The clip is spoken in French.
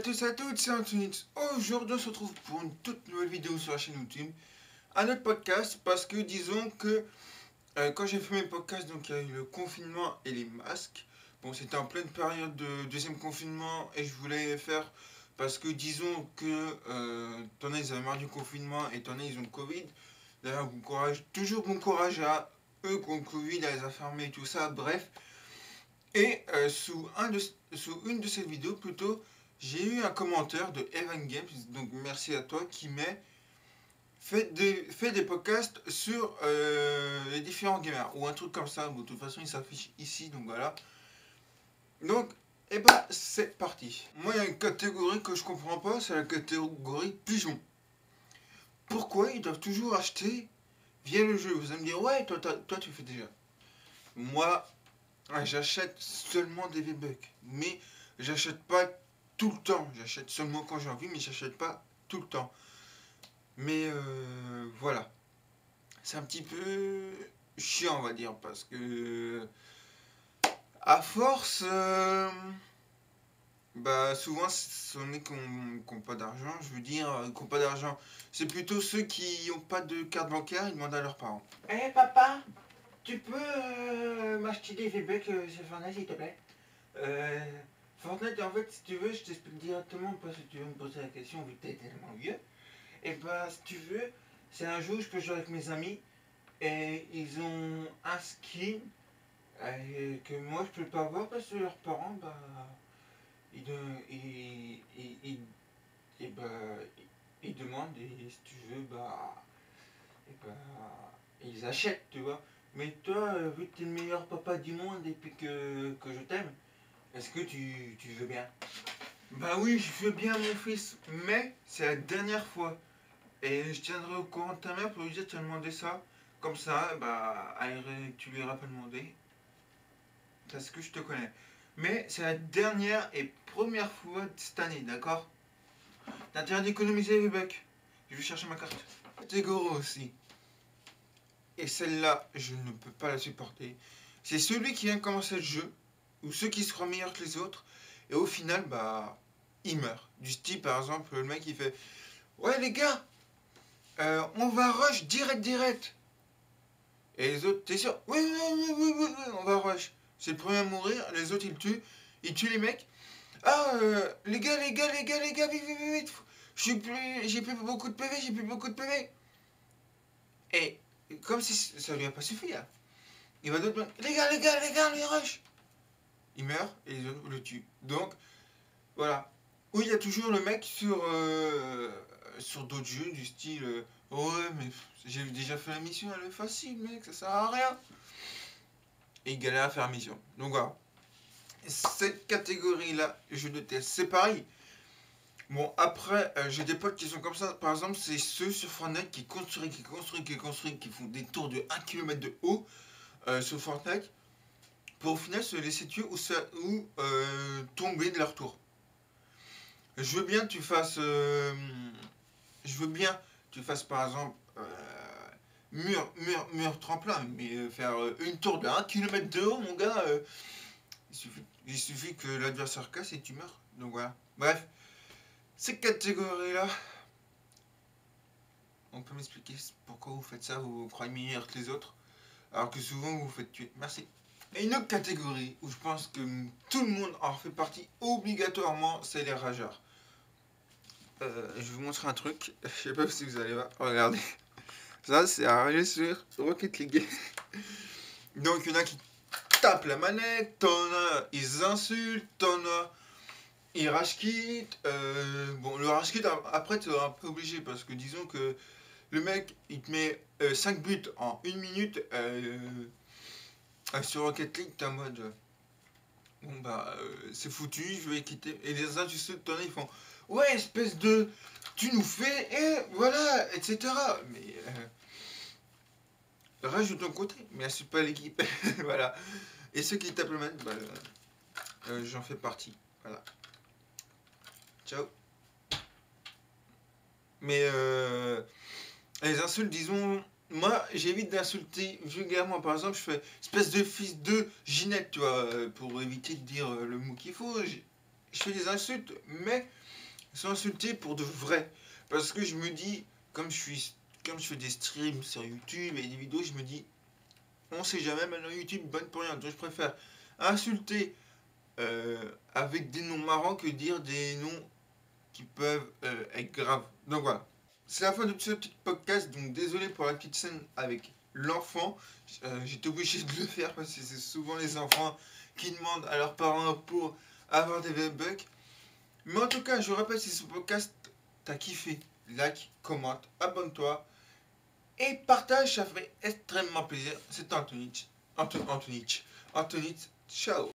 à tous et à toutes, c'est Anthony. Aujourd'hui, on se retrouve pour une toute nouvelle vidéo sur la chaîne YouTube. Un autre podcast, parce que disons que quand j'ai fait mes podcasts, donc il y a eu le confinement et les masques. Bon, c'était en pleine période de deuxième confinement et je voulais les faire parce que disons que t'en as, ils avaient marre du confinement et t'en as, ils ont le Covid. D'ailleurs, bon courage, toujours bon courage à eux qui ont le Covid, à les enfermer et tout ça, bref. Et sous une de ces vidéos, plutôt, j'ai eu un commentaire de Evan Games, donc merci à toi, qui met fait des podcasts sur les différents gamers, ou un truc comme ça. Bon, de toute façon, il s'affiche ici, donc voilà. Donc, et bah, c'est parti. Moi, il y a une catégorie que je comprends pas, c'est la catégorie pigeon. Pourquoi ils doivent toujours acheter via le jeu? Vous allez me dire, ouais, toi tu fais déjà. Moi, j'achète seulement des V-Bucks, mais j'achète pas tout le temps. J'achète seulement quand j'ai envie, mais j'achète pas tout le temps. Mais voilà, c'est un petit peu chiant, on va dire, parce que à force, bah souvent, ce sont les qui n'ont pas d'argent. Je veux dire, qui n'ont pas d'argent. C'est plutôt ceux qui n'ont pas de carte bancaire, ils demandent à leurs parents. Eh papa, tu peux m'acheter des V-Bucks sur Fortnite s'il te plaît? Fortnite, en fait, si tu veux, je t'explique directement, pas si tu veux me poser la question, vu que t'es tellement vieux. Et bah, si tu veux, c'est un jeu où je peux jouer avec mes amis, et ils ont un skin que moi je peux pas avoir parce que leurs parents, bah, ils, de- et bah, ils demandent, et si tu veux, bah, et bah, ils achètent, tu vois. Mais toi, vu que t'es le meilleur papa du monde et puis que je t'aime, est-ce que tu veux bien? Bah oui, je veux bien mon fils, mais c'est la dernière fois. Et je tiendrai au courant de ta mère pour lui dire que tu as demandé ça. Comme ça, bah, tu lui iras pas demander. Parce que je te connais. Mais c'est la dernière et première fois de cette année, d'accord? T'as intérêt d'économiser les bucks. Je vais chercher ma carte. Catégorie aussi. Et celle-là, je ne peux pas la supporter. C'est celui qui vient de commencer le jeu, ou ceux qui seront meilleurs que les autres, et au final, bah, il meurt. Du style, par exemple, le mec il fait: ouais les gars, on va rush direct. Et les autres, t'es sûr? Oui, on va rush. C'est le premier à mourir, les autres ils tuent les mecs. Ah, les gars, vite. J'ai plus beaucoup de PV. Et comme si ça lui a pas suffi, là. Il va d'autres mecs: les gars, les rush. Il meurt et les autres le tuent. Donc, voilà. Ou il y a toujours le mec sur d'autres jeux du style ouais, mais j'ai déjà fait la mission, elle est facile, mec, ça sert à rien. Et il galère à faire la mission. Donc voilà. Cette catégorie-là, je déteste. C'est pareil. Bon, après, j'ai des potes qui sont comme ça. Par exemple, c'est ceux sur Fortnite qui construisent, qui font des tours de 1 km de haut sur Fortnite pour au final se laisser tuer ou tomber de leur tour. Je veux bien que tu fasses. Je veux bien que tu fasses par exemple mur tremplin, mais faire une tour de 1 km de haut, mon gars, il suffit que l'adversaire casse et tu meurs. Donc voilà. Bref, ces catégories-là, on peut m'expliquer pourquoi vous faites ça, vous croyez meilleur que les autres, alors que souvent vous vous faites tuer. Merci. Et une autre catégorie où je pense que tout le monde en fait partie obligatoirement, c'est les rageurs. Je vais vous montrer un truc. Je sais pas si vous allez voir. Regardez. Ça, c'est à rager sur Rocket League. Donc, il y en a qui tapent la manette, t'en as, ils insultent, t'en as, ils rage quit. Bon, le rage quit, après, tu es un peu obligé parce que disons que le mec, il te met 5 buts en 1 minute sur Rocket League, t'es en mode. Bon, bah, c'est foutu, je vais quitter. Et les insultes, t'en as, ils font: ouais, espèce de. Tu nous fais, et voilà, etc. Mais. Rage de ton côté, mais insulte pas l'équipe. Voilà. Et ceux qui tapent le man, bah, j'en fais partie. Voilà. Ciao. Mais les insultes, disons, moi j'évite d'insulter vulgairement. Par exemple, je fais espèce de fils de Ginette, tu vois, pour éviter de dire le mot qu'il faut. je fais des insultes, mais sans insulter pour de vrai. Parce que je me dis, comme je fais des streams sur YouTube et des vidéos, je me dis, on sait jamais, maintenant YouTube bonne pour rien. Donc je préfère insulter avec des noms marrants que dire des noms qui peuvent être graves. Donc voilà. C'est la fin de ce petit podcast, donc désolé pour la petite scène avec l'enfant. J'étais obligé de le faire parce que c'est souvent les enfants qui demandent à leurs parents pour avoir des bugs. Mais en tout cas, je répète, si ce podcast t'a kiffé, like, commente, abonne-toi et partage, ça ferait extrêmement plaisir. C'était Antonich. Antonich. Ciao.